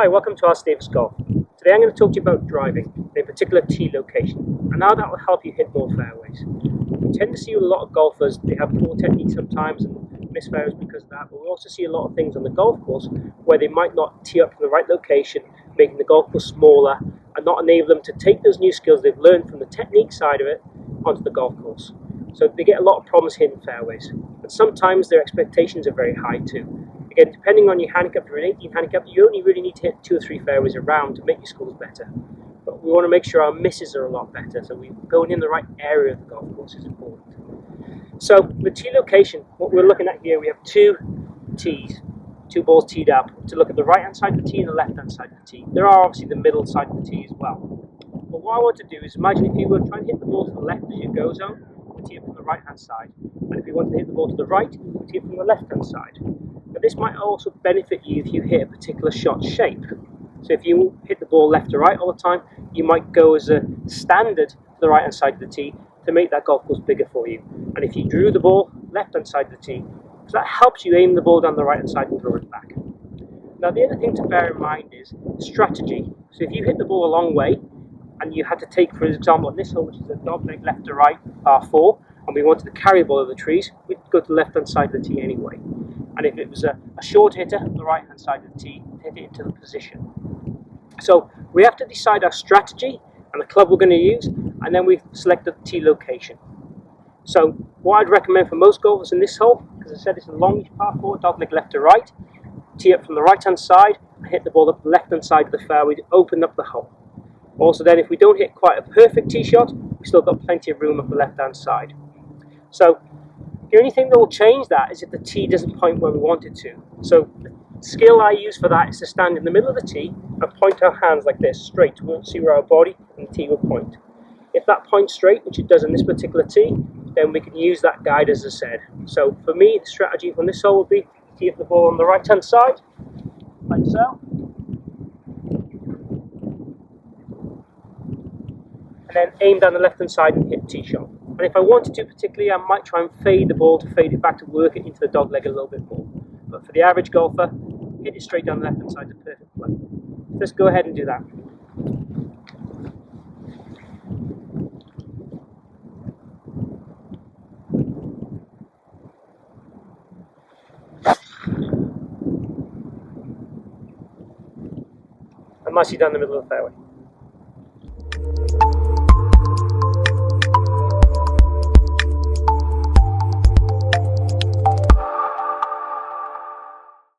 Hi, welcome to Alistair Davies Golf. Today I'm going to talk to you about driving, in particular tee location, and how that will help you hit more fairways. We tend to see a lot of golfers, they have poor technique sometimes and miss fairways because of that, but we also see a lot of things on the golf course where they might not tee up in the right location, making the golf course smaller and not enable them to take those new skills they've learned from the technique side of it onto the golf course. So they get a lot of problems hitting fairways, and sometimes their expectations are very high too. Again, depending on your handicap, if you're an 18 handicap, you only really need to hit 2 or 3 fairways around to make your scores better. But we want to make sure our misses are a lot better, so we're going in the right area of the golf course is important. So the tee location, what we're looking at here, we have 2 tees, 2 balls teed up to look at the right hand side of the tee and the left hand side of the tee. There are obviously the middle side of the tee as well. But what I want to do is imagine if you were trying to hit the ball to the left as your go zone, you tee it from the right hand side. And if you want to hit the ball to the right, you tee it from the left hand side. But this might also benefit you if you hit a particular shot shape. So if you hit the ball left to right all the time, you might go as a standard to the right hand side of the tee to make that golf course bigger for you. And if you drew the ball left hand side of the tee, so that helps you aim the ball down the right hand side and throw it back. Now the other thing to bear in mind is strategy. So if you hit the ball a long way and you had to take, for example, on this hole, which is a dog leg left to right par 4, and we wanted to carry the ball over the trees, we'd go to the left hand side of the tee anyway. And if it was a short hitter on the right hand side of the tee, hit it into the position. So we have to decide our strategy and the club we're going to use, and then we select the tee location. So what I'd recommend for most golfers in this hole, because I said it's a longish par 4, dog leg left to right, tee up from the right hand side, and hit the ball up the left hand side of the fairway to open up the hole. Also then, if we don't hit quite a perfect tee shot, we've still got plenty of room up the left hand side. So the only thing that will change that is if the tee doesn't point where we want it to. So the skill I use for that is to stand in the middle of the tee and point our hands like this, straight. We won't see where our body and the tee will point. If that points straight, which it does in this particular tee, then we can use that guide as I said. So for me, the strategy from this hole would be tee up the ball on the right hand side, like so. And then aim down the left hand side and hit tee shot. And if I wanted to particularly, I might try and fade the ball to fade it back to work it into the dog leg a little bit more. But for the average golfer, hit it straight down the left hand side is a perfect play. Let's go ahead and do that. And nicely down the middle of the fairway.